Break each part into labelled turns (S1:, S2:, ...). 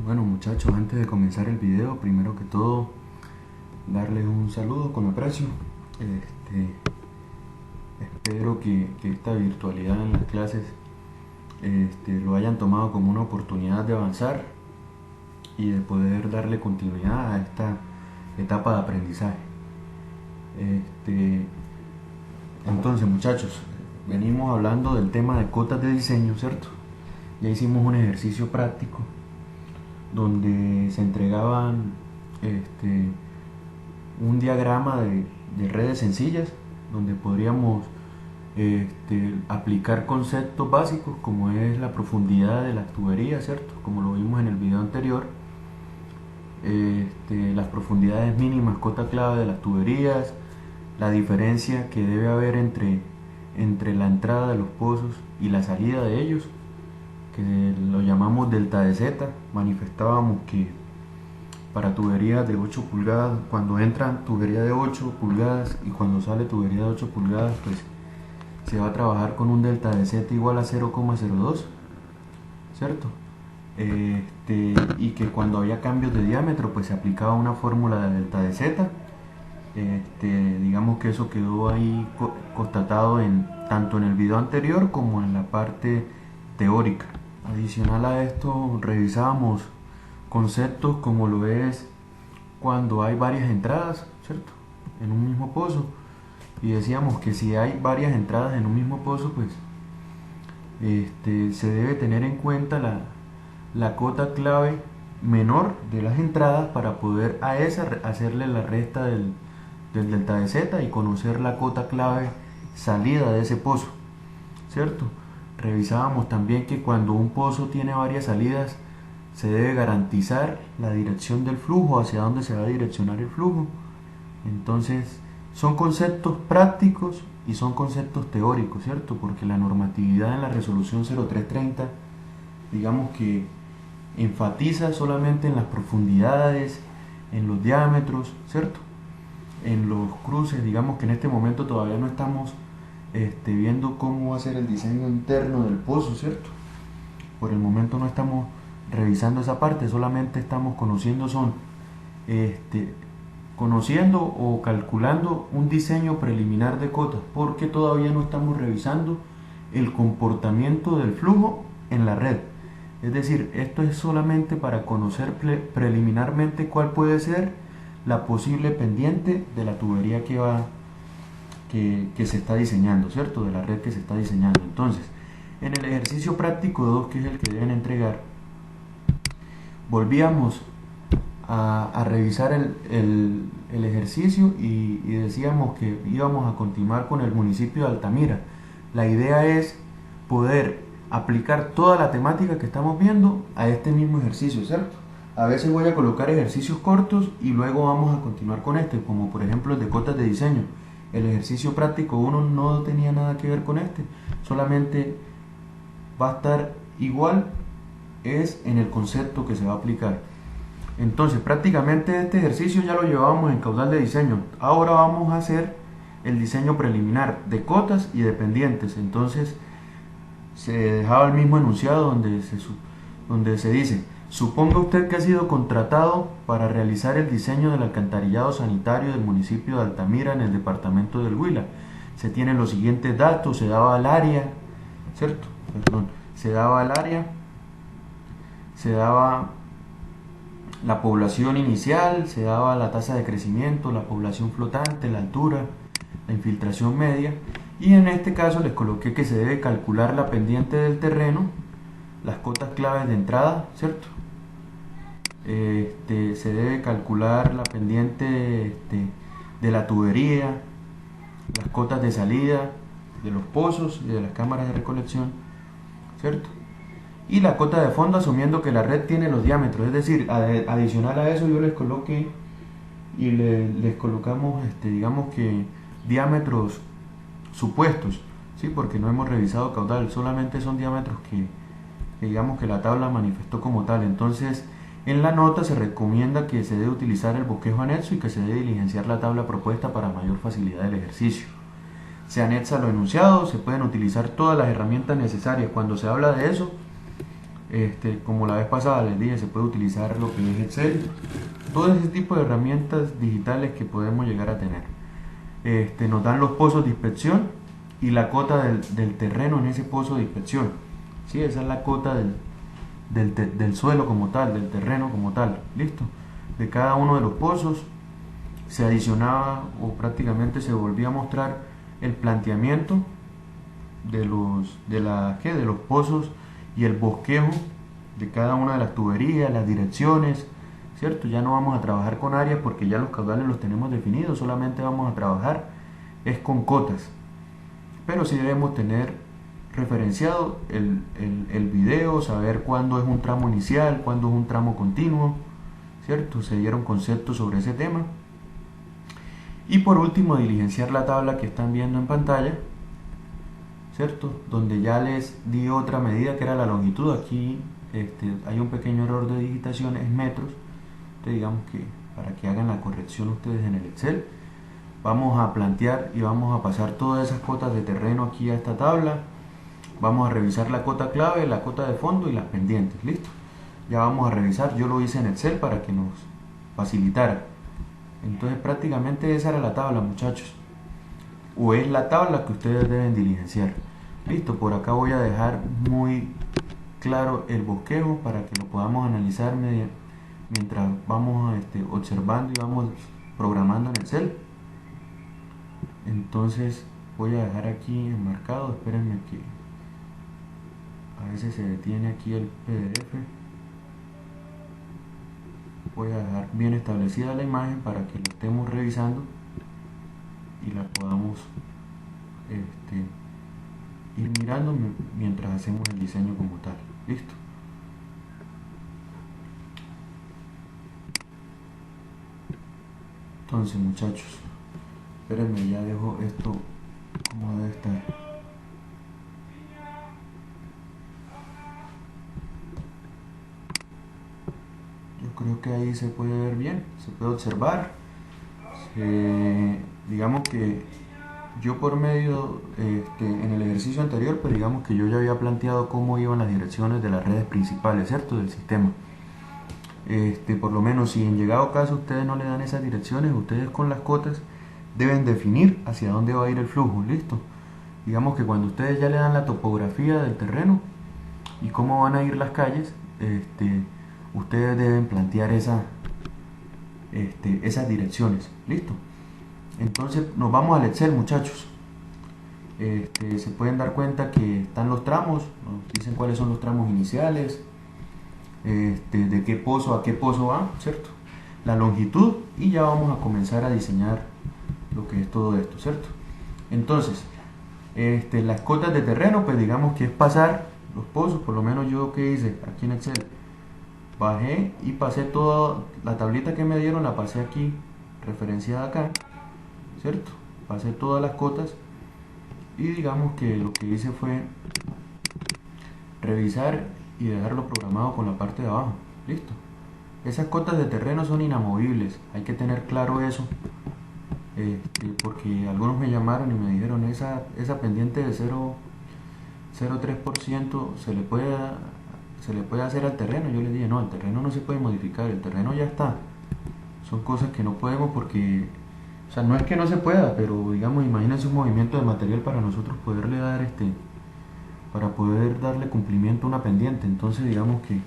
S1: Bueno muchachos, antes de comenzar el video, primero que todo, darles un saludo con aprecio. Espero que esta virtualidad en las clases lo hayan tomado como una oportunidad de avanzar y de poder darle continuidad a esta etapa de aprendizaje. Entonces muchachos, venimos hablando del tema de cotas de diseño, ¿cierto? Ya hicimos un ejercicio práctico donde se entregaban un diagrama de redes sencillas donde podríamos aplicar conceptos básicos como es la profundidad de las tuberías, ¿cierto? Como lo vimos en el video anterior, las profundidades mínimas, cota clave de las tuberías, la diferencia que debe haber entre la entrada de los pozos y la salida de ellos, que lo llamamos delta de Z. Manifestábamos que para tuberías de 8 pulgadas, cuando entra tubería de 8 pulgadas y cuando sale tubería de 8 pulgadas, pues se va a trabajar con un delta de Z igual a 0,02, ¿cierto? Y que cuando había cambios de diámetro, pues se aplicaba una fórmula de delta de Z. Digamos que eso quedó ahí constatado tanto en el video anterior como en la parte teórica. Adicional a esto, revisábamos conceptos como lo es cuando hay varias entradas, ¿cierto?, en un mismo pozo, y decíamos que si hay varias entradas en un mismo pozo, pues se debe tener en cuenta la cota clave menor de las entradas para poder a esa hacerle la resta del delta de Z y conocer la cota clave salida de ese pozo, ¿cierto? Revisábamos también que cuando un pozo tiene varias salidas se debe garantizar la dirección del flujo, hacia dónde se va a direccionar el flujo. Entonces son conceptos prácticos y son conceptos teóricos, ¿cierto? Porque la normatividad en la resolución 0330, digamos que enfatiza solamente en las profundidades, en los diámetros, ¿cierto? En los cruces, digamos que en este momento todavía no estamos viendo cómo va a ser el diseño interno del pozo, ¿cierto? Por el momento no estamos revisando esa parte, solamente estamos conociendo o calculando un diseño preliminar de cotas, porque todavía no estamos revisando el comportamiento del flujo en la red. Es decir, esto es solamente para conocer preliminarmente cuál puede ser la posible pendiente de la tubería que se está diseñando, ¿cierto? De la red que se está diseñando. Entonces, en el ejercicio práctico 2, que es el que deben entregar, volvíamos a revisar el ejercicio y decíamos que íbamos a continuar con el municipio de Altamira. La idea es poder aplicar toda la temática que estamos viendo a este mismo ejercicio, ¿cierto? A veces voy a colocar ejercicios cortos y luego vamos a continuar con como por ejemplo el de cotas de diseño. El ejercicio práctico 1 no tenía nada que ver con solamente va a estar igual, es en el concepto que se va a aplicar. Entonces prácticamente este ejercicio ya lo llevábamos en caudal de diseño. Ahora vamos a hacer el diseño preliminar de cotas y de pendientes. Entonces se dejaba el mismo enunciado donde se dice: suponga usted que ha sido contratado para realizar el diseño del alcantarillado sanitario del municipio de Altamira en el departamento del Huila. Se tienen los siguientes datos, se daba el área, ¿cierto? Se daba el área, se daba la población inicial, se daba la tasa de crecimiento, la población flotante, la altura, la infiltración media, y en este caso les coloqué que se debe calcular la pendiente del terreno, las cotas claves de entrada, ¿cierto? Se debe calcular la pendiente de la tubería, las cotas de salida de los pozos y de las cámaras de recolección, ¿cierto? Y la cota de fondo, asumiendo que la red tiene los diámetros. Es decir, adicional a eso yo les coloqué y les colocamos digamos que diámetros supuestos, ¿sí? Porque no hemos revisado caudal, solamente son diámetros que digamos que la tabla manifestó como tal. Entonces en la nota se recomienda que se debe utilizar el bosquejo anexo y que se debe diligenciar la tabla propuesta para mayor facilidad del ejercicio. Se anexa lo enunciado, se pueden utilizar todas las herramientas necesarias. Cuando se habla de eso, Como la vez pasada les dije, se puede utilizar lo que es Excel, todo ese tipo de herramientas digitales que podemos llegar a tener. Nos dan los pozos de inspección y la cota del terreno en ese pozo de inspección. ¿Sí? Esa es la cota del suelo como tal, del terreno como tal. ¿Listo? De cada uno de los pozos se adicionaba o prácticamente se volvía a mostrar el planteamiento de los pozos y el bosquejo de cada una de las tuberías, las direcciones, ¿cierto? Ya no vamos a trabajar con áreas porque ya los caudales los tenemos definidos, solamente vamos a trabajar es con cotas. Pero sí debemos tener referenciado el video, saber cuándo es un tramo inicial, cuándo es un tramo continuo, ¿cierto? Se dieron conceptos sobre ese tema. Y por último, diligenciar la tabla que están viendo en pantalla, ¿cierto? Donde ya les di otra medida que era la longitud. Aquí hay un pequeño error de digitación, es metros. Entonces digamos que para que hagan la corrección ustedes en el Excel, vamos a plantear y vamos a pasar todas esas cotas de terreno aquí a esta tabla. Vamos a revisar la cota clave, la cota de fondo y las pendientes. ¿Listo? Ya vamos a revisar. Yo lo hice en Excel para que nos facilitara. Entonces prácticamente esa era la tabla, muchachos, o es la tabla que ustedes deben diligenciar. Listo, por acá voy a dejar muy claro el bosquejo para que lo podamos analizar mientras vamos observando y vamos programando en Excel. Entonces voy a dejar aquí enmarcado, espérenme que a veces se detiene aquí el PDF. Voy a dejar bien establecida la imagen para que lo estemos revisando y la podamos ir mirando mientras hacemos el diseño como tal. Listo. Entonces, muchachos, espérenme, ya dejo esto como debe estar. Yo creo que ahí se puede ver bien, se puede observar. Digamos que yo por medio, en el ejercicio anterior, pues digamos que yo ya había planteado cómo iban las direcciones de las redes principales, ¿cierto? Del sistema. Por lo menos si en llegado caso ustedes no le dan esas direcciones, ustedes con las cotas deben definir hacia dónde va a ir el flujo, ¿listo? Digamos que cuando ustedes ya le dan la topografía del terreno y cómo van a ir las calles, ustedes deben plantear esas direcciones, ¿listo? Entonces nos vamos al Excel, muchachos. Se pueden dar cuenta que están los tramos, nos dicen cuáles son los tramos iniciales, de qué pozo a qué pozo va, ¿cierto? La longitud, y ya vamos a comenzar a diseñar lo que es todo esto, ¿cierto? Entonces, las cotas de terreno, pues digamos que es pasar los pozos. Por lo menos yo que hice aquí en Excel, bajé y pasé toda la tablita que me dieron, la pasé aquí referenciada acá, ¿cierto? Pasé todas las cotas y digamos que lo que hice fue revisar y dejarlo programado con la parte de abajo. Listo. Esas cotas de terreno son inamovibles, hay que tener claro eso, porque algunos me llamaron y me dijeron esa pendiente de 0,03% se le puede hacer al terreno. Yo les dije no, el terreno no se puede modificar, el terreno ya está. Son cosas que no podemos porque, o sea, no es que no se pueda, pero digamos, imagínense un movimiento de material para nosotros poderle dar para poder darle cumplimiento a una pendiente. Entonces digamos que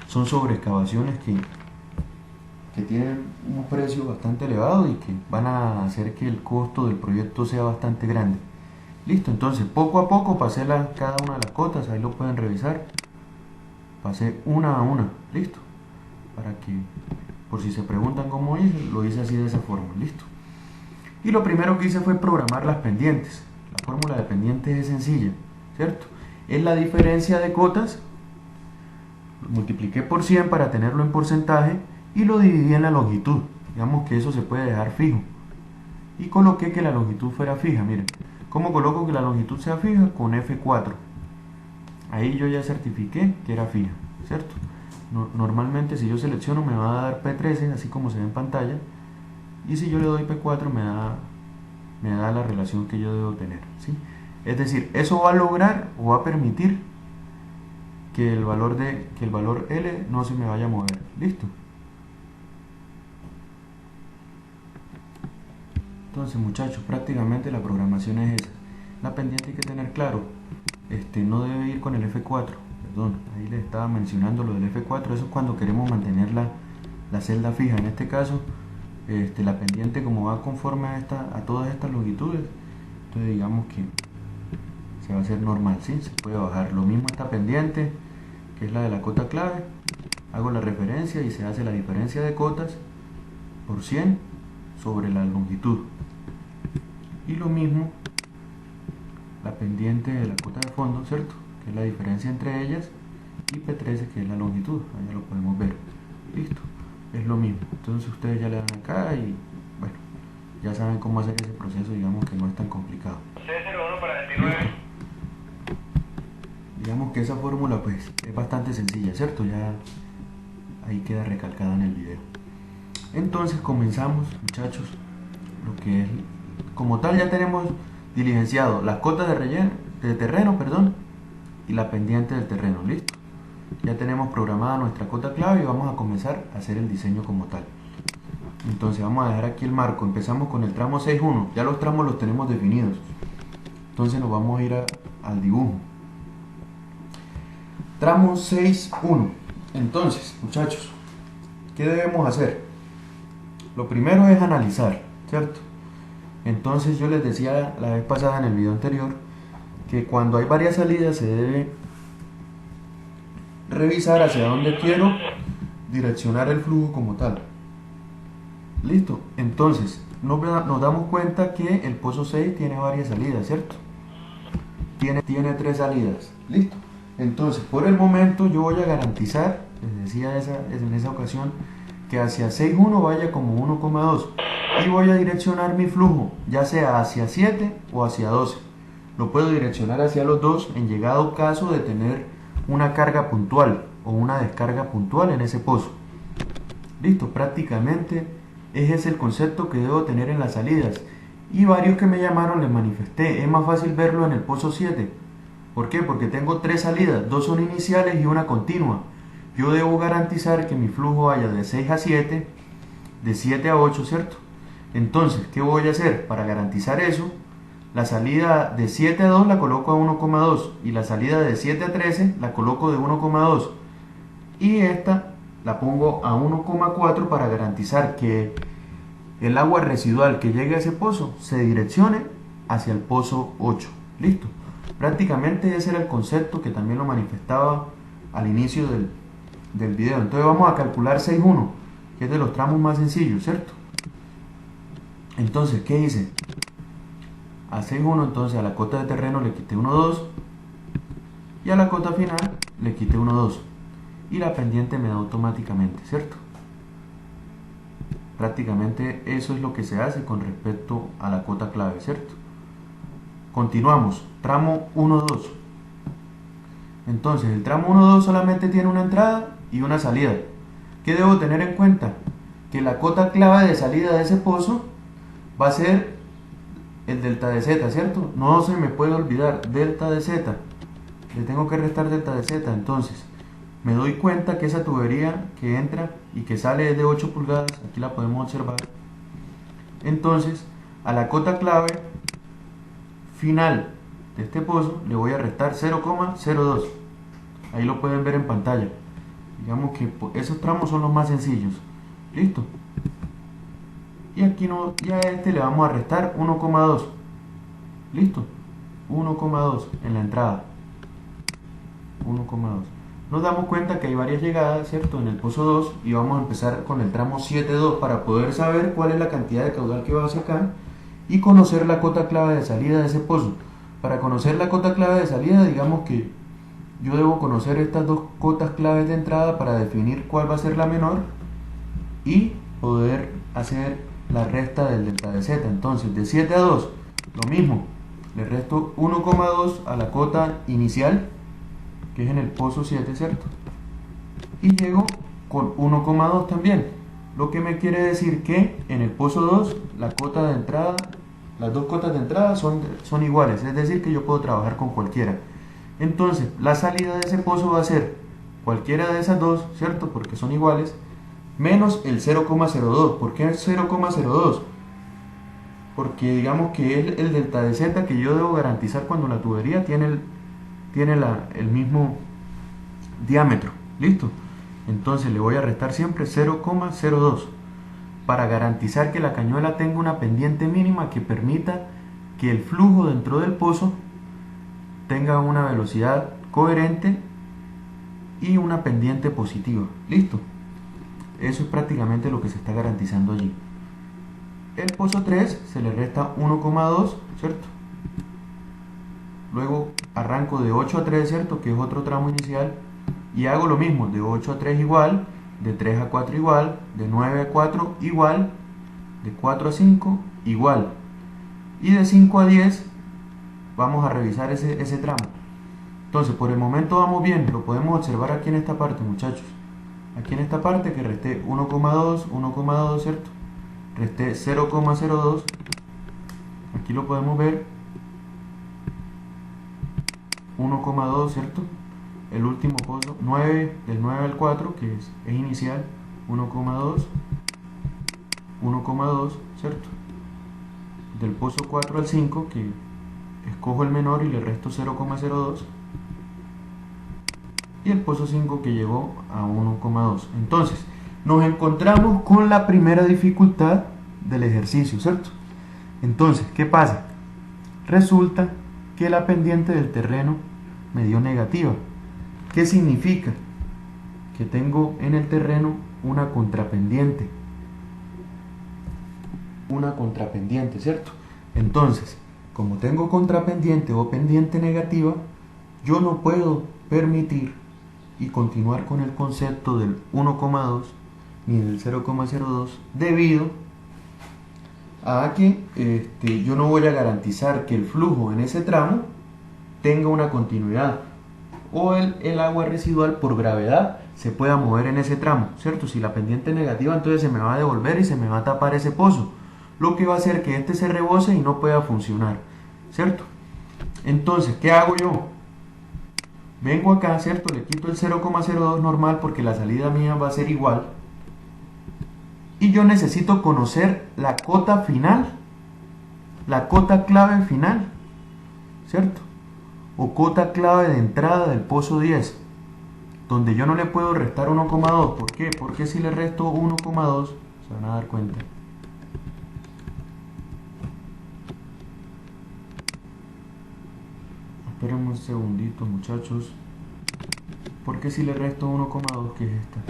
S1: son sobreexcavaciones que tienen un precio bastante elevado y que van a hacer que el costo del proyecto sea bastante grande. Listo, entonces poco a poco pasé cada una de las cotas, ahí lo pueden revisar. Pasé una a una, listo. Para que, por si se preguntan cómo hice, lo hice así de esa forma, listo. Y lo primero que hice fue programar las pendientes. La fórmula de pendientes es sencilla, ¿cierto? Es la diferencia de cotas, lo multipliqué por 100 para tenerlo en porcentaje y lo dividí en la longitud. Digamos que eso se puede dejar fijo. Y coloqué que la longitud fuera fija, miren. ¿Cómo coloco que la longitud sea fija? Con F4. Ahí yo ya certifiqué que era fija, ¿cierto? Normalmente si yo selecciono me va a dar P13, así como se ve en pantalla. Y si yo le doy P4 me da la relación que yo debo tener, ¿sí? Es decir, eso va a lograr o va a permitir que el valor L no se me vaya a mover. Listo. Entonces, muchachos, prácticamente la programación es esa. La pendiente hay que tener claro, no debe ir con el F4, perdón, ahí les estaba mencionando lo del F4, eso es cuando queremos mantener la celda fija. En este caso, la pendiente, como va conforme a todas estas longitudes, entonces digamos que se va a hacer normal, ¿sí? Se puede bajar. Lo mismo esta pendiente, que es la de la cota clave, hago la referencia y se hace la diferencia de cotas por 100 sobre la longitud. Y lo mismo la pendiente de la cota de fondo, ¿cierto? Que es la diferencia entre ellas, y P13, que es la longitud. Allá lo podemos ver. Listo. Es lo mismo. Entonces ustedes ya le dan acá y bueno, ya saben cómo hacer ese proceso, digamos que no es tan complicado.
S2: C01 para 29.
S1: Digamos que esa fórmula pues es bastante sencilla, ¿cierto? Ya ahí queda recalcada en el video. Entonces comenzamos, muchachos, lo que es, como tal ya tenemos diligenciado las cotas de terreno, perdón, y la pendiente del terreno. Listo. Ya tenemos programada nuestra cota clave y vamos a comenzar a hacer el diseño como tal. Entonces vamos a dejar aquí el marco. Empezamos con el tramo 6.1. Ya los tramos los tenemos definidos. Entonces nos vamos a ir al dibujo. Tramo 6.1. Entonces, muchachos, ¿qué debemos hacer? Lo primero es analizar, ¿cierto? Entonces yo les decía la vez pasada en el video anterior que cuando hay varias salidas se debe revisar hacia dónde quiero direccionar el flujo como tal. Listo. Entonces nos damos cuenta que el pozo 6 tiene varias salidas, ¿cierto? Tiene 3 salidas. Listo. Entonces por el momento yo voy a garantizar, les decía en esa ocasión, que hacia 6.1 vaya como 1,2 y voy a direccionar mi flujo ya sea hacia 7 o hacia 12. Lo puedo direccionar hacia los dos en llegado caso de tener una carga puntual o una descarga puntual en ese pozo. Listo, prácticamente ese es el concepto que debo tener en las salidas, y varios que me llamaron les manifesté, es más fácil verlo en el pozo 7. ¿Por qué? Porque tengo 3 salidas, 2 son iniciales y una continua. Yo debo garantizar que mi flujo vaya de 6 a 7, de 7 a 8, ¿cierto? Entonces, ¿qué voy a hacer? Para garantizar eso, la salida de 7 a 2 la coloco a 1,2 y la salida de 7 a 13 la coloco de 1,2 y esta la pongo a 1,4 para garantizar que el agua residual que llegue a ese pozo se direccione hacia el pozo 8. Listo. Prácticamente ese era el concepto que también lo manifestaba al inicio del video. Entonces vamos a calcular 6.1, que es de los tramos más sencillos, ¿cierto? Entonces, ¿qué hice? A 6.1, entonces a la cota de terreno le quité 1,2 y a la cota final le quité 1,2 y la pendiente me da automáticamente, ¿cierto? Prácticamente eso es lo que se hace con respecto a la cota clave, ¿cierto? Continuamos, tramo 1,2. Entonces el tramo 1,2 solamente tiene una entrada y una salida. ¿Qué debo tener en cuenta? Que la cota clave de salida de ese pozo va a ser el delta de z, ¿cierto? No se me puede olvidar, delta de z. Le tengo que restar delta de z. Entonces me doy cuenta que esa tubería que entra y que sale es de 8 pulgadas. Aquí la podemos observar. Entonces a la cota clave final de este pozo le voy a restar 0,02. Ahí lo pueden ver en pantalla. Digamos que esos tramos son los más sencillos. Listo. Y aquí no, ya a este le vamos a restar 1,2. Listo. 1,2 en la entrada. 1,2. Nos damos cuenta que hay varias llegadas, ¿cierto? En el pozo 2, y vamos a empezar con el tramo 7.2 para poder saber cuál es la cantidad de caudal que va hacia acá y conocer la cota clave de salida de ese pozo. Para conocer la cota clave de salida, digamos que yo debo conocer estas dos cotas claves de entrada para definir cuál va a ser la menor y poder hacer la resta del delta de z. Entonces de 7 a 2, lo mismo, le resto 1,2 a la cota inicial, que es en el pozo 7, ¿cierto? Y llego con 1,2 también, lo que me quiere decir que en el pozo 2 la cota de entrada, las dos cotas de entrada son iguales, es decir que yo puedo trabajar con cualquiera. Entonces, la salida de ese pozo va a ser cualquiera de esas dos, ¿cierto? Porque son iguales, menos el 0,02. ¿Por qué 0,02? Porque digamos que es el delta de z que yo debo garantizar cuando la tubería tiene el mismo diámetro. ¿Listo? Entonces le voy a restar siempre 0,02 para garantizar que la cañuela tenga una pendiente mínima que permita que el flujo dentro del pozo tenga una velocidad coherente y una pendiente positiva. ¿Listo? Eso es prácticamente lo que se está garantizando allí. El pozo 3 se le resta 1,2, ¿cierto? Luego arranco de 8 a 3, ¿cierto? Que es otro tramo inicial. Y hago lo mismo, de 8 a 3 igual, de 3 a 4 igual, de 9 a 4 igual, de 4 a 5 igual. Y de 5 a 10 vamos a revisar ese tramo. Entonces, por el momento vamos bien, lo podemos observar aquí en esta parte, muchachos. Aquí en esta parte que resté 1,2, 1,2, ¿cierto? Resté 0,02. Aquí lo podemos ver. 1,2, ¿cierto? El último pozo, 9, del 9 al 4, que es inicial, 1,2, 1,2, ¿cierto? Del pozo 4 al 5, que escojo el menor y le resto 0,02. Y el pozo 5 que llegó a 1,2. Entonces, nos encontramos con la primera dificultad del ejercicio, ¿cierto? Entonces, ¿qué pasa? Resulta que la pendiente del terreno me dio negativa. ¿Qué significa? Que tengo en el terreno una contrapendiente. Una contrapendiente, ¿cierto? Entonces, como tengo contrapendiente o pendiente negativa, yo no puedo permitir y continuar con el concepto del 1,2 ni del 0,02 debido a que yo no voy a garantizar que el flujo en ese tramo tenga una continuidad o el agua residual por gravedad se pueda mover en ese tramo, ¿cierto? Si la pendiente es negativa, entonces se me va a devolver y se me va a tapar ese pozo, lo que va a hacer que este se rebose y no pueda funcionar, ¿cierto? Entonces, ¿qué hago yo? Vengo acá, ¿cierto? Le quito el 0,02 normal porque la salida mía va a ser igual. Y yo necesito conocer la cota final, la cota clave final, ¿cierto? O cota clave de entrada del pozo 10, donde yo no le puedo restar 1,2. ¿Por qué? Porque si le resto 1,2, se van a dar cuenta. Esperen un segundito, muchachos. Porque si le resto 1,2, que es esta,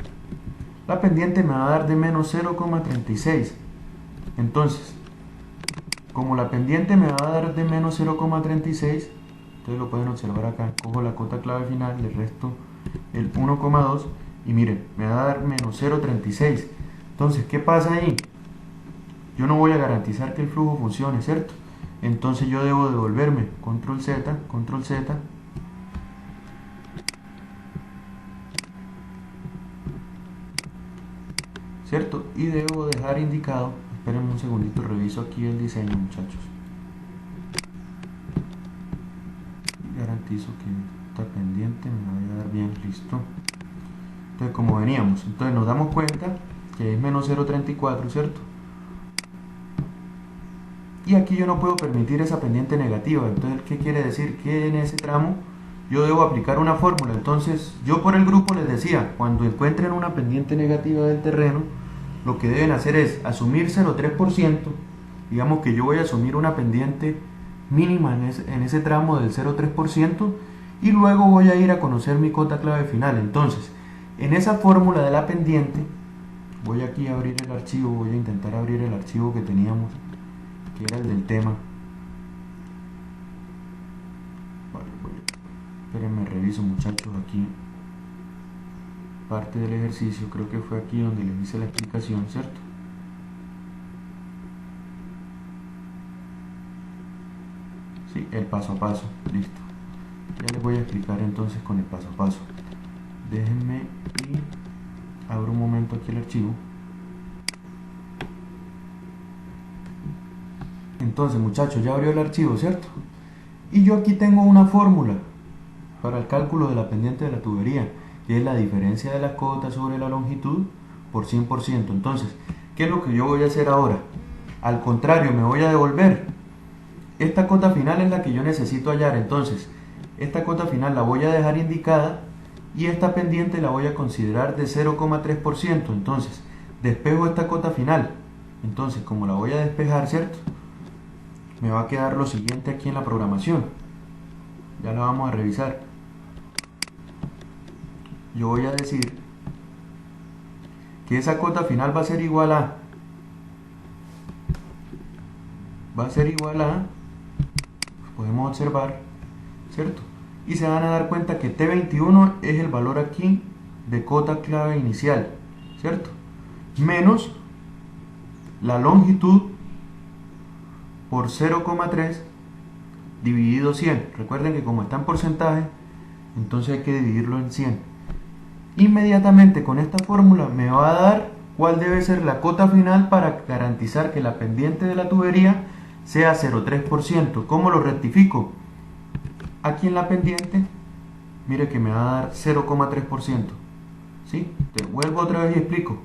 S1: la pendiente me va a dar de menos 0,36. Entonces, como la pendiente me va a dar de menos 0,36, ustedes lo pueden observar acá. Cojo la cota clave final, le resto el 1,2 y miren, me va a dar menos 0,36. Entonces, ¿qué pasa ahí? Yo no voy a garantizar que el flujo funcione, ¿cierto? Entonces yo debo devolverme control Z, ¿cierto? Y debo dejar indicado, espérenme un segundito, reviso aquí el diseño, muchachos. Garantizo que esta pendiente me vaya a dar bien, listo. Entonces, como veníamos, entonces nos damos cuenta que es menos 0,34, ¿cierto? Y aquí yo no puedo permitir esa pendiente negativa. Entonces, ¿qué quiere decir? Que en ese tramo yo debo aplicar una fórmula. Entonces, yo por el grupo les decía, cuando encuentren una pendiente negativa del terreno, lo que deben hacer es asumir 0,3%. Digamos que yo voy a asumir una pendiente mínima en ese tramo del 0,3%, y luego voy a ir a conocer mi cota clave final. Entonces, en esa fórmula de la pendiente, voy aquí a abrir el archivo, voy a intentar abrir el archivo que teníamos, que era el del tema. Vale, espérenme, reviso, muchachos, aquí parte del ejercicio, creo que fue aquí donde les hice la explicación, ¿cierto? Sí, el paso a paso, listo. Ya les voy a explicar entonces con el paso a paso. Déjenme y abro un momento aquí el archivo. Entonces, muchachos, ya abrió el archivo, ¿cierto? Y yo aquí tengo una fórmula. para el cálculo de la pendiente de la tubería, que es la diferencia de las cotas sobre la longitud por 100%. Entonces, ¿qué es lo que yo voy a hacer ahora? Al contrario, me voy a devolver. Esta cota final es la que yo necesito hallar, entonces esta cota final la voy a dejar indicada y esta pendiente la voy a considerar de 0,3%. Entonces despejo esta cota final. Entonces, como la voy a despejar, ¿cierto? Me va a quedar lo siguiente aquí en la programación. Ya la vamos a revisar. Yo voy a decir que esa cota final va a ser igual a podemos observar, ¿cierto? Y se van a dar cuenta que T21 es el valor aquí de cota clave inicial, ¿cierto? Menos la longitud por 0,3 dividido 100. Recuerden que como está en porcentaje, entonces hay que dividirlo en 100. Inmediatamente con esta fórmula me va a dar cuál debe ser la cota final para garantizar que la pendiente de la tubería sea 0,3%. ¿Cómo lo rectifico? Aquí en la pendiente, mire que me va a dar 0,3%. ¿Sí? Te vuelvo otra vez y explico.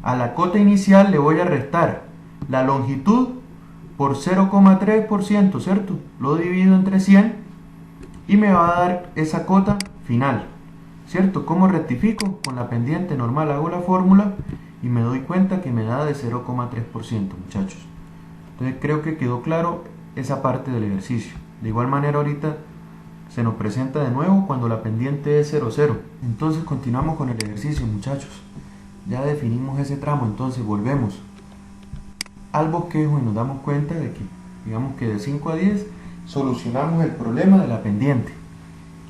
S1: A la cota inicial le voy a restar la longitud por 0,3%, ¿cierto? Lo divido entre 100 y me va a dar esa cota final, ¿cierto? ¿Cómo rectifico? Con la pendiente normal hago la fórmula y me doy cuenta que me da de 0,3%, muchachos. Entonces creo que quedó claro esa parte del ejercicio. De igual manera ahorita se nos presenta de nuevo cuando la pendiente es 0,0. Entonces continuamos con el ejercicio, muchachos. Ya definimos ese tramo, entonces volvemos al bosquejo y nos damos cuenta de que, digamos que de 5 a 10, solucionamos el problema de la pendiente.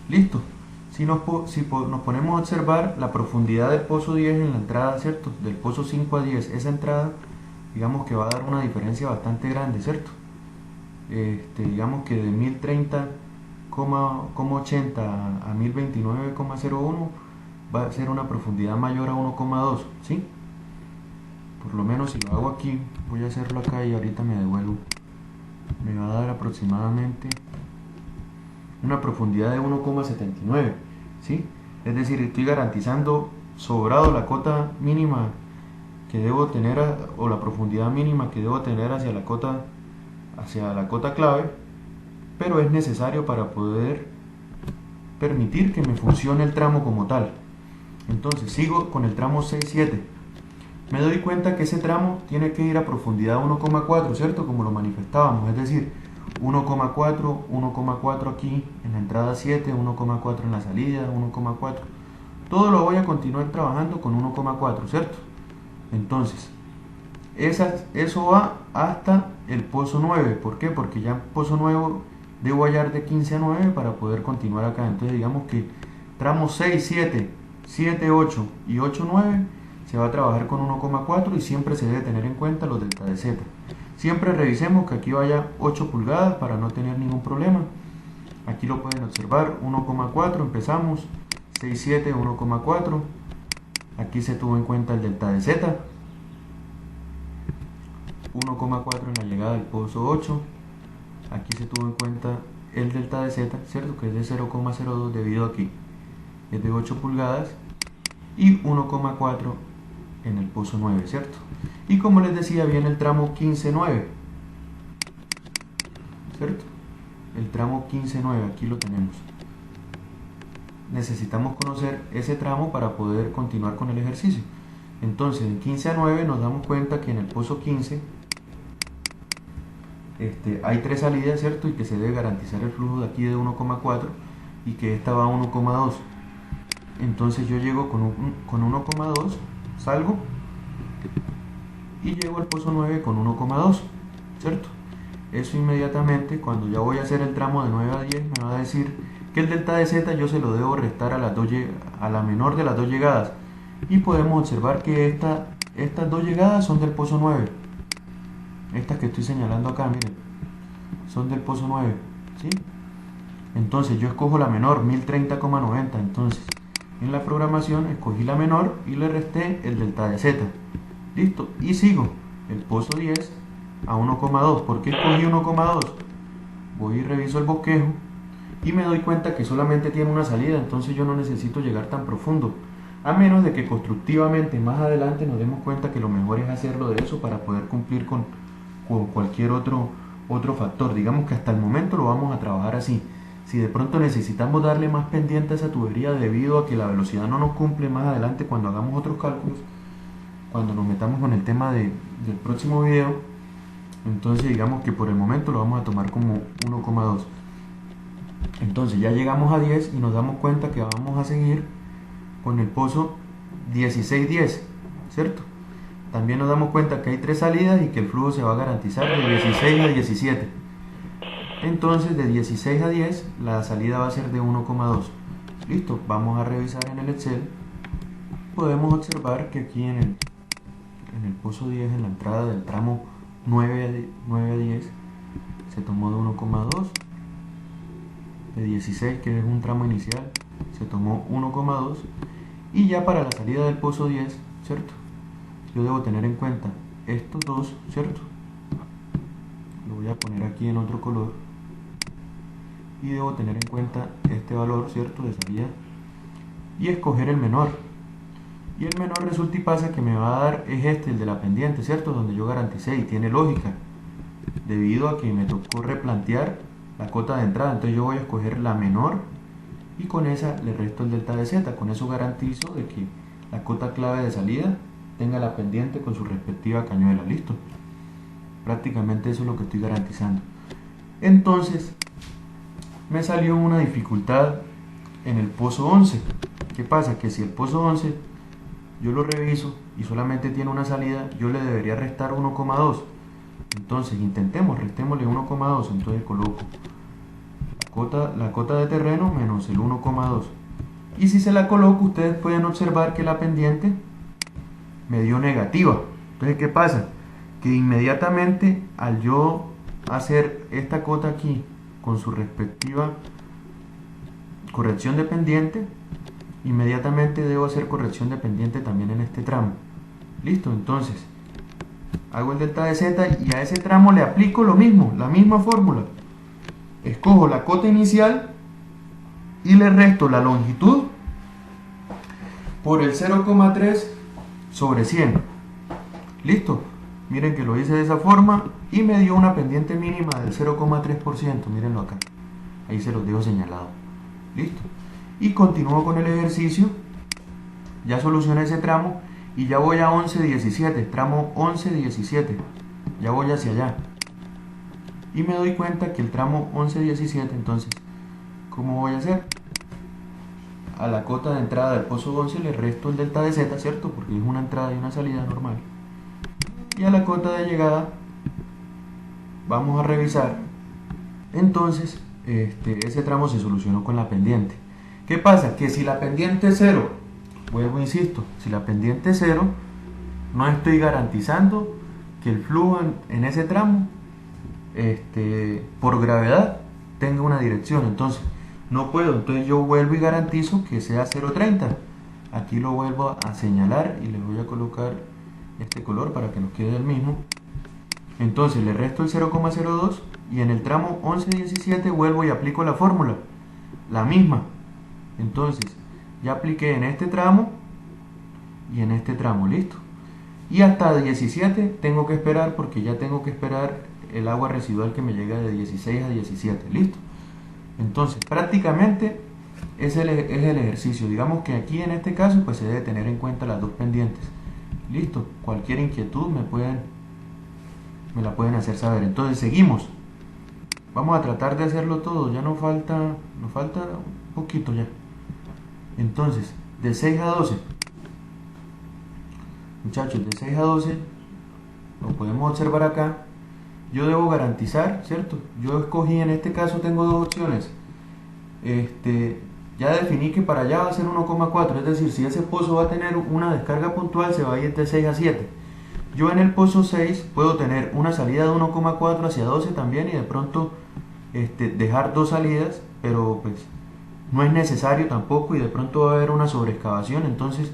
S1: Listo. Si nos ponemos a observar la profundidad del pozo 10 en la entrada, ¿cierto? Del pozo 5 a 10, esa entrada, digamos que va a dar una diferencia bastante grande, ¿cierto? Digamos que de 1030,80 a 1029,01 va a ser una profundidad mayor a 1,2, ¿sí? Por lo menos si lo hago aquí, voy a hacerlo acá y ahorita me devuelvo. Me va a dar aproximadamente una profundidad de 1,79, ¿sí? Es decir, estoy garantizando sobrado la cota mínima que debo tener o la profundidad mínima que debo tener hacia la cota clave, pero es necesario para poder permitir que me funcione el tramo como tal. Entonces sigo con el tramo 6-7. Me doy cuenta que ese tramo tiene que ir a profundidad 1,4, ¿cierto? Como lo manifestábamos, es decir, 1,4, 1,4 aquí en la entrada 7, 1,4 en la salida, 1,4. Todo lo voy a continuar trabajando con 1,4, ¿cierto? Entonces, eso va hasta el pozo 9. ¿Por qué? Porque ya en pozo nuevo debo hallar de 15 a 9 para poder continuar acá. Entonces digamos que tramos 6, 7, 7, 8 y 8, 9 se va a trabajar con 1,4 y siempre se debe tener en cuenta los delta de Z. Siempre revisemos que aquí vaya 8 pulgadas para no tener ningún problema. Aquí lo pueden observar, 1,4 empezamos, 6, 7, 1,4. Aquí se tuvo en cuenta el delta de Z, 1,4 en la llegada del pozo 8. Aquí se tuvo en cuenta el delta de Z, ¿cierto? Que es de 0,02 debido a aquí es de 8 pulgadas y 1,4 en el pozo 9, ¿cierto? Y como les decía, viene el tramo 15-9, ¿cierto? El tramo 15-9, aquí lo tenemos. Necesitamos conocer ese tramo para poder continuar con el ejercicio. Entonces, en 15 a 9 nos damos cuenta que en el pozo 15 hay 3 salidas, ¿cierto? Y que se debe garantizar el flujo de aquí de 1,4 y que esta va a 1,2. Entonces yo llego con 1,2, salgo y llego al pozo 9 con 1,2, ¿cierto? Eso inmediatamente, cuando ya voy a hacer el tramo de 9 a 10, me va a decir que el delta de Z yo se lo debo restar a la menor de las dos llegadas. Y podemos observar que estas dos llegadas son del pozo 9. Estas que estoy señalando acá, miren, son del pozo 9, ¿sí? Entonces yo escojo la menor, 1030,90. Entonces en la programación escogí la menor y le resté el delta de Z. Listo, y sigo el pozo 10 a 1,2. ¿Por qué escogí 1,2? Voy y reviso el bosquejo y me doy cuenta que solamente tiene una salida, entonces yo no necesito llegar tan profundo, a menos de que constructivamente más adelante nos demos cuenta que lo mejor es hacerlo de eso para poder cumplir con cualquier otro factor. Digamos que hasta el momento lo vamos a trabajar así. Si de pronto necesitamos darle más pendiente a esa tubería debido a que la velocidad no nos cumple más adelante cuando hagamos otros cálculos, cuando nos metamos con el tema del próximo video, entonces digamos que por el momento lo vamos a tomar como 1,2. Entonces ya llegamos a 10 y nos damos cuenta que vamos a seguir con el pozo 1610, ¿cierto? También nos damos cuenta que hay 3 salidas y que el flujo se va a garantizar de 16 a 17. Entonces de 16 a 10 la salida va a ser de 1,2. Listo, vamos a revisar en el Excel. Podemos observar que aquí en el pozo 10, en la entrada del tramo 9 a 10, se tomó de 1,2. De 16, que es un tramo inicial, se tomó 1,2. Y ya para la salida del pozo 10, ¿cierto? Yo debo tener en cuenta estos dos, ¿cierto? Lo voy a poner aquí en otro color. Y debo tener en cuenta este valor, ¿cierto? De salida. Y escoger el menor. Y el menor resulta y pasa que me va a dar es este, el de la pendiente, ¿cierto? Donde yo garanticé, y tiene lógica. Debido a que me tocó replantear la cota de entrada, entonces yo voy a escoger la menor y con esa le resto el delta de z. Con eso garantizo de que la cota clave de salida tenga la pendiente con su respectiva cañuela. Listo, prácticamente eso es lo que estoy garantizando. Entonces me salió una dificultad en el pozo 11. ¿Qué pasa? Que si el pozo 11 yo lo reviso y solamente tiene una salida, yo le debería restar 1,2. Entonces intentemos, restémosle 1,2. Entonces coloco la cota de terreno menos el 1,2. Y si se la coloco, ustedes pueden observar que la pendiente me dio negativa. Entonces, ¿qué pasa? Que inmediatamente al yo hacer esta cota aquí con su respectiva corrección de pendiente, inmediatamente debo hacer corrección de pendiente también en este tramo. Listo, entonces hago el delta de z y a ese tramo le aplico lo mismo, la misma fórmula. Escojo la cota inicial y le resto la longitud por el 0,3 sobre 100. Listo, miren que lo hice de esa forma y me dio una pendiente mínima del 0,3%. Mírenlo acá, ahí se los dejo señalado. Listo, y continúo con el ejercicio. Ya solucioné ese tramo y ya voy a 11,17, tramo 11,17, ya voy hacia allá. Y me doy cuenta que el tramo 11,17, entonces, ¿cómo voy a hacer? A la cota de entrada del pozo 11 le resto el delta de z, ¿cierto? Porque es una entrada y una salida normal. Y a la cota de llegada, vamos a revisar. Entonces, ese tramo se solucionó con la pendiente. ¿Qué pasa? Que si la pendiente es 0, vuelvo, insisto, si la pendiente es 0, no estoy garantizando que el flujo en ese tramo por gravedad tenga una dirección. Entonces no puedo, entonces yo vuelvo y garantizo que sea 0,30. Aquí lo vuelvo a señalar y le voy a colocar este color para que nos quede el mismo. Entonces le resto el 0,02 y en el tramo 11,17 vuelvo y aplico la fórmula, la misma. Entonces ya apliqué en este tramo y en este tramo. Listo, y hasta 17 tengo que esperar, porque ya tengo que esperar el agua residual que me llega de 16 a 17. Listo, entonces prácticamente es el ejercicio. Digamos que aquí en este caso pues se debe tener en cuenta las dos pendientes. Listo, cualquier inquietud me la pueden hacer saber. Entonces seguimos, vamos a tratar de hacerlo todo, ya nos falta un poquito ya. Entonces de 6 a 12, muchachos, de 6 a 12 lo podemos observar acá. Yo debo garantizar, ¿cierto? Yo escogí, en este caso tengo dos opciones. Ya definí que para allá va a ser 1,4, es decir, si ese pozo va a tener una descarga puntual, se va a ir de 6 a 7. Yo en el pozo 6 puedo tener una salida de 1,4 hacia 12 también, y de pronto dejar dos salidas, pero pues no es necesario tampoco, y de pronto va a haber una sobreexcavación. Entonces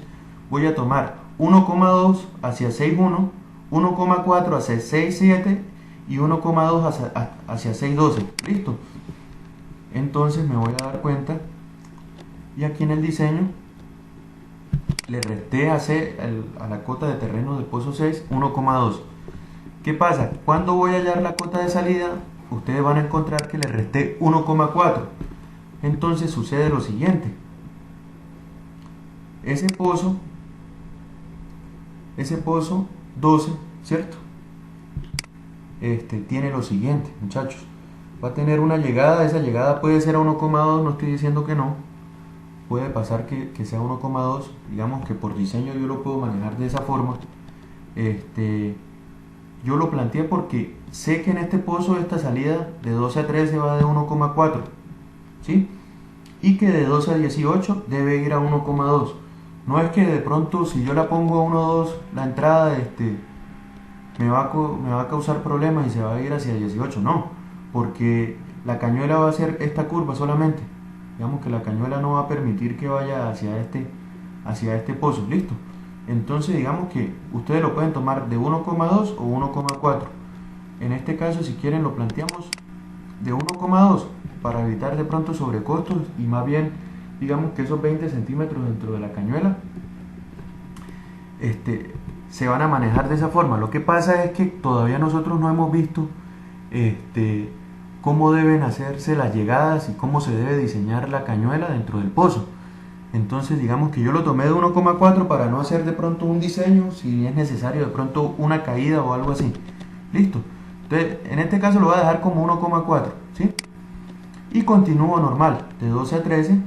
S1: voy a tomar 1,2 hacia 6,1, 1,4 hacia 6,7 y 1,2 hacia 6,12. Listo. Entonces me voy a dar cuenta, y aquí en el diseño le resté a la cota de terreno del pozo 6 1,2. ¿Qué pasa? Cuando voy a hallar la cota de salida, ustedes van a encontrar que le resté 1,4. Entonces sucede lo siguiente. Ese pozo 12, ¿cierto? Tiene lo siguiente, muchachos. Va a tener una llegada, esa llegada puede ser a 1,2, no estoy diciendo que no. Puede pasar que sea 1,2, digamos que por diseño yo lo puedo manejar de esa forma. Yo lo planteé porque sé que en este pozo esta salida de 12 a 13 va de 1,4, ¿sí? Y que de 12 a 18 debe ir a 1,2. No es que de pronto si yo la pongo a 1,2 la entrada me va a causar problemas y se va a ir hacia 18, no, porque la cañuela va a hacer esta curva solamente. Digamos que la cañuela no va a permitir que vaya hacia este pozo, listo. Entonces digamos que ustedes lo pueden tomar de 1,2 o 1,4. En este caso, si quieren, lo planteamos de 1,2 para evitar de pronto sobrecostos, y más bien digamos que esos 20 centímetros dentro de la cañuela se van a manejar de esa forma. Lo que pasa es que todavía nosotros no hemos visto cómo deben hacerse las llegadas y cómo se debe diseñar la cañuela dentro del pozo. Entonces digamos que yo lo tomé de 1,4 para no hacer de pronto un diseño si es necesario de pronto una caída o algo así. Listo. Entonces en este caso lo voy a dejar como 1,4, ¿sí? Y continúo normal, de 12 a 13.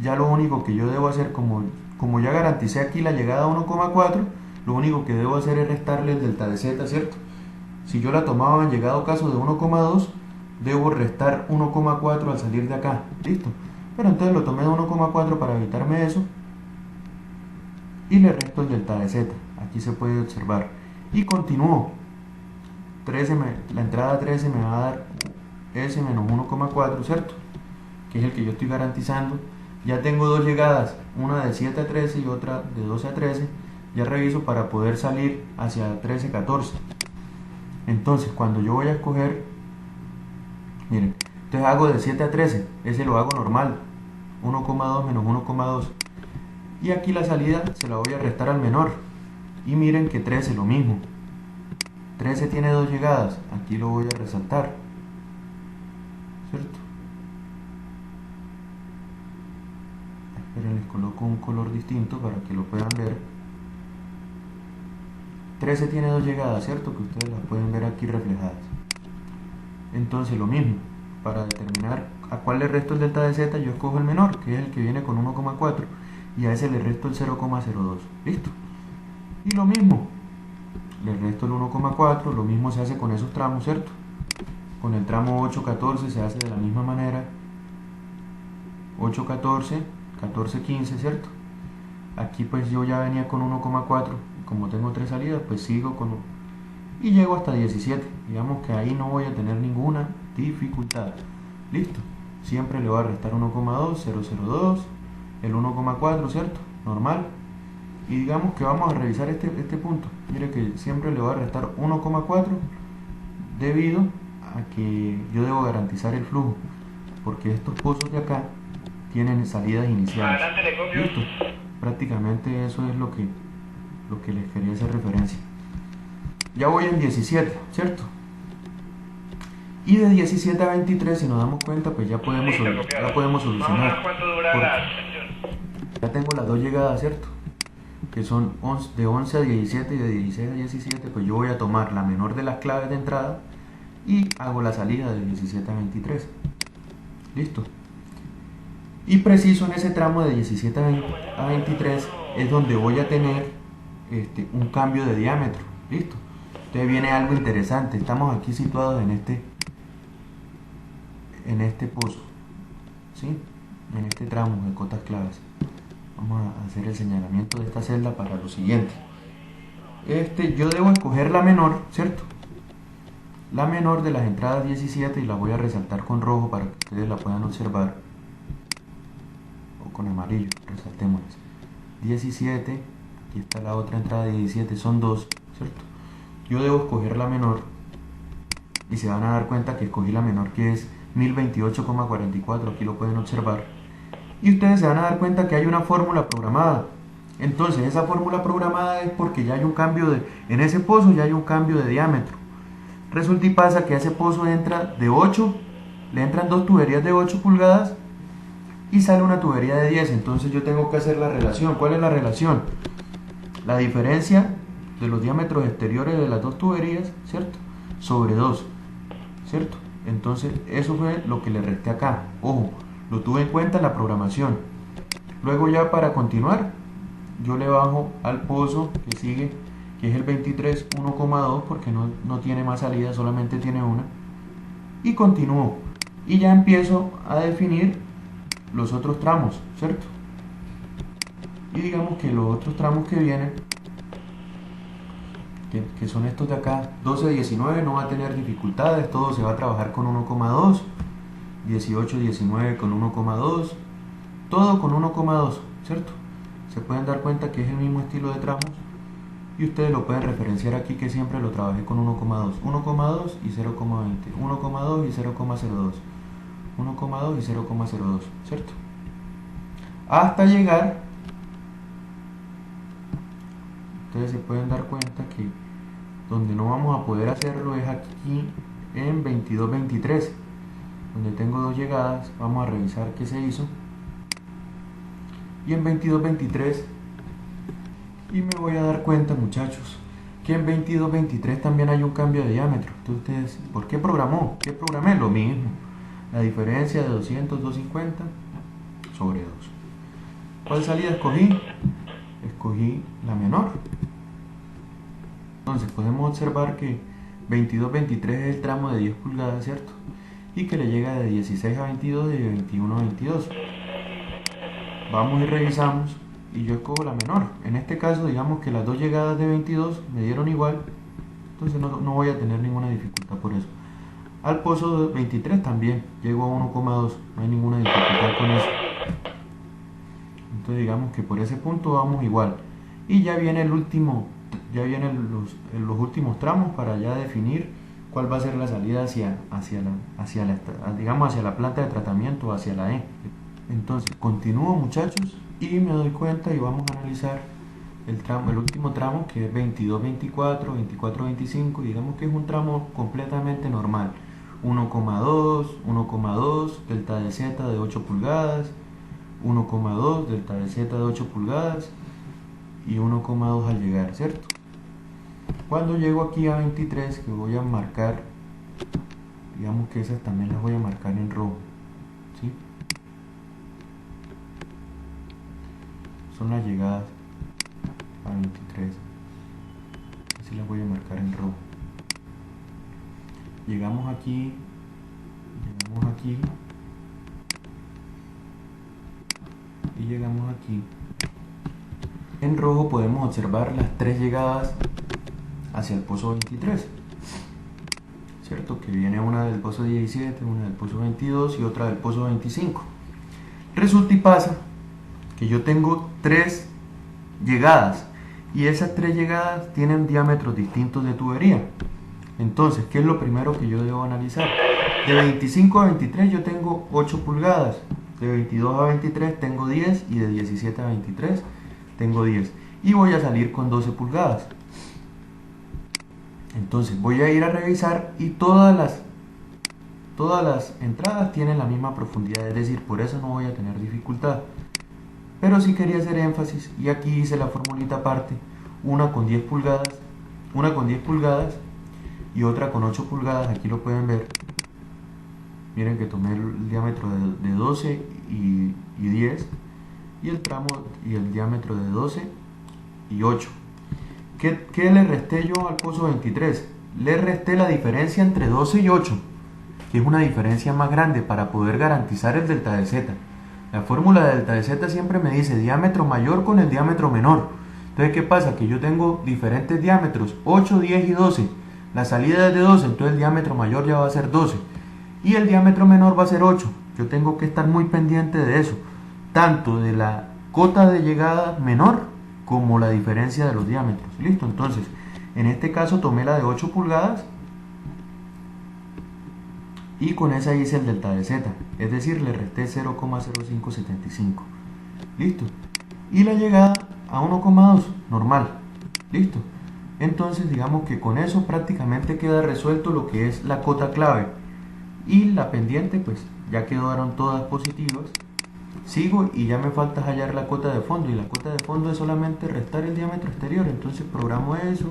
S1: Ya lo único que yo debo hacer, como ya garanticé aquí la llegada a 1,4, lo único que debo hacer es restarle el delta de z, ¿cierto? Si yo la tomaba en llegado caso de 1,2, debo restar 1,4 al salir de acá, ¿listo? Pero entonces lo tomé de 1,4 para evitarme eso, y le resto el delta de z, aquí se puede observar, y continúo. La entrada 13 me va a dar S menos 1,4, ¿cierto? Que es el que yo estoy garantizando. Ya tengo dos llegadas, una de 7 a 13 y otra de 12 a 13. Ya reviso para poder salir hacia 13, 14. Entonces, cuando yo voy a escoger, miren, entonces hago de 7 a 13, ese lo hago normal, 1,2 menos 1,2. Y aquí la salida se la voy a restar al menor. Y miren que 13 lo mismo. 13 tiene dos llegadas, aquí lo voy a resaltar, ¿cierto? Esperen, les coloco un color distinto para que lo puedan ver. 13 tiene dos llegadas, ¿cierto? Que ustedes las pueden ver aquí reflejadas. Entonces lo mismo, para determinar a cuál le resto el delta de z, yo escojo el menor, que es el que viene con 1,4, y a ese le resto el 0,02. ¿Listo? Y lo mismo, le resto el 1,4, lo mismo se hace con esos tramos, ¿cierto? Con el tramo 8,14 se hace de la misma manera. 8,14, 14,15, ¿cierto? Aquí pues yo ya venía con 1,4, como tengo tres salidas, pues sigo con... y llego hasta 17. Digamos que ahí no voy a tener ninguna dificultad. Listo. Siempre le voy a restar 1,2, 0,02, el 1,4, ¿cierto? Normal. Y digamos que vamos a revisar este punto. Mire que siempre le voy a restar 1,4 debido a que yo debo garantizar el flujo, porque estos pozos de acá tienen salidas iniciales. Listo. Prácticamente eso es lo que les quería hacer referencia. Ya voy en 17, ¿cierto? Y de 17 a 23, si nos damos cuenta, pues ya podemos solucionar. Ya tengo las dos llegadas, ¿cierto? Que son de 11 a 17 y de 16 a 17, pues yo voy a tomar la menor de las claves de entrada y hago la salida de 17 a 23. Listo. Y preciso en ese tramo de 17 a 23 es donde voy a tener un cambio de diámetro. Listo. Entonces viene algo interesante. Estamos aquí situados en este pozo, ¿sí? En este tramo de cotas claves. Vamos a hacer el señalamiento de esta celda para lo siguiente. Yo debo escoger la menor, ¿cierto? La menor de las entradas 17, y la voy a resaltar con rojo para que ustedes la puedan observar, o con amarillo, resaltémosla. 17, aquí está la otra entrada 17, son dos, ¿cierto? Yo debo escoger la menor, y se van a dar cuenta que escogí la menor, que es 1028,44, aquí lo pueden observar, y ustedes se van a dar cuenta que hay una fórmula programada. Entonces esa fórmula programada es porque ya hay un cambio en ese pozo ya hay un cambio de diámetro. Resulta y pasa que a ese pozo entra de 8, le entran dos tuberías de 8 pulgadas y sale una tubería de 10. Entonces yo tengo que hacer la relación. ¿Cuál es la relación? La diferencia de los diámetros exteriores de las dos tuberías, ¿cierto? Sobre 2, ¿cierto? Entonces eso fue lo que le resté acá. Ojo, lo tuve en cuenta en la programación. Luego ya para continuar, yo le bajo al pozo que sigue, que es el 23 1,2, porque no tiene más salida, solamente tiene una, y continúo y ya empiezo a definir los otros tramos, ¿cierto? Y digamos que los otros tramos que vienen, que son estos de acá, 12 19 no va a tener dificultades, todo se va a trabajar con 1,2, 18 19 con 1,2, todo con 1,2, ¿cierto? Se pueden dar cuenta que es el mismo estilo de tramos y ustedes lo pueden referenciar aquí, que siempre lo trabajé con 1,2, 1,2 y 0,20, 1,2 y 0,02, 1,2 y 0,02, ¿cierto? Hasta llegar, ustedes se pueden dar cuenta que donde no vamos a poder hacerlo es aquí en 22-23, donde tengo dos llegadas. Vamos a revisar qué se hizo. Y en 22-23, y me voy a dar cuenta, muchachos, que en 22-23 también hay un cambio de diámetro. Entonces, ¿por qué programó? ¿Qué programé? Lo mismo. La diferencia de 200, 250 sobre 2. ¿Cuál salida escogí? Escogí la menor. Entonces podemos observar que 22-23 es el tramo de 10 pulgadas, ¿cierto? Y que le llega de 16 a 22 y de 21 a 22. Vamos y revisamos y yo escojo la menor. En este caso, digamos que las dos llegadas de 22 me dieron igual, entonces no voy a tener ninguna dificultad por eso. Al pozo 23 también llego a 1,2, no hay ninguna dificultad con eso. Entonces digamos que por ese punto vamos igual. Y ya viene el último, ya vienen los últimos tramos para ya definir cuál va a ser la salida digamos hacia la planta de tratamiento, hacia la E. Entonces continúo, muchachos, y me doy cuenta y vamos a analizar el último tramo, que es 22-24, 24-25, digamos que es un tramo completamente normal. 1,2, 1,2, delta de Z de 8 pulgadas, 1,2, delta de Z de 8 pulgadas y 1,2 al llegar, ¿cierto? Cuando llego aquí a 23, que voy a marcar, digamos que esas también las voy a marcar en rojo, ¿sí? Son las llegadas a 23, así las voy a marcar en rojo. Llegamos aquí y llegamos aquí. En rojo podemos observar las tres llegadas hacia el pozo 23, ¿cierto? Que viene una del pozo 17, una del pozo 22 y otra del pozo 25. Resulta y pasa que yo tengo tres llegadas y esas tres llegadas tienen diámetros distintos de tubería. Entonces, ¿qué es lo primero que yo debo analizar? De 25 a 23 yo tengo 8 pulgadas, de 22 a 23 tengo 10 y de 17 a 23 tengo 10 y voy a salir con 12 pulgadas. Entonces voy a ir a revisar y todas las entradas tienen la misma profundidad, es decir, por eso no voy a tener dificultad. Pero sí quería hacer énfasis y aquí hice la formulita aparte, una con 10 pulgadas y otra con 8 pulgadas, aquí lo pueden ver. Miren que tomé el diámetro de 12 y 10 y el tramo y el diámetro de 12 y 8. ¿Qué le resté yo al pozo 23? Le resté la diferencia entre 12 y 8, que es una diferencia más grande para poder garantizar el delta de Z. La fórmula de delta de Z siempre me dice diámetro mayor con el diámetro menor. Entonces, ¿qué pasa? Que yo tengo diferentes diámetros, 8, 10 y 12. La salida es de 12, entonces el diámetro mayor ya va a ser 12. Y el diámetro menor va a ser 8. Yo tengo que estar muy pendiente de eso, tanto de la cota de llegada menor como la diferencia de los diámetros. Listo, entonces en este caso tomé la de 8 pulgadas y con esa hice el delta de z, es decir, le resté 0,0575. Listo. Y la llegada a 1,2, normal. Listo. Entonces digamos que con eso prácticamente queda resuelto lo que es la cota clave. Y la pendiente pues ya quedaron todas positivas. Sigo y ya me falta hallar la cota de fondo, y la cota de fondo es solamente restar el diámetro exterior. Entonces programo eso,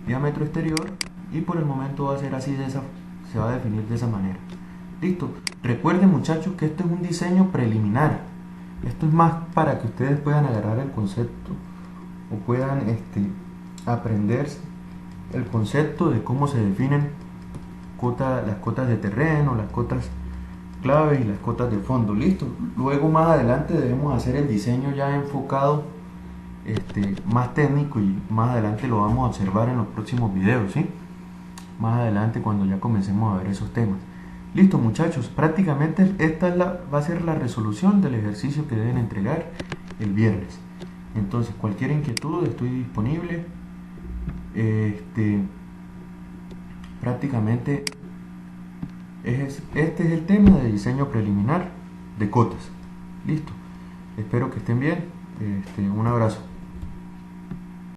S1: diámetro exterior, y por el momento va a ser así, se va a definir de esa manera. Listo. Recuerden, muchachos, que esto es un diseño preliminar. Esto es más para que ustedes puedan agarrar el concepto o puedan aprender el concepto de cómo se definen las cotas de terreno, las cotas clave y las cotas de fondo. Listo. Luego más adelante debemos hacer el diseño ya enfocado, más técnico, y más adelante lo vamos a observar en los próximos videos, ¿sí? Más adelante cuando ya comencemos a ver esos temas. Listo, muchachos, prácticamente esta va a ser la resolución del ejercicio que deben entregar el viernes. Entonces, cualquier inquietud estoy disponible. Prácticamente este es el tema de diseño preliminar de cotas. Listo. Espero que estén bien. Un abrazo.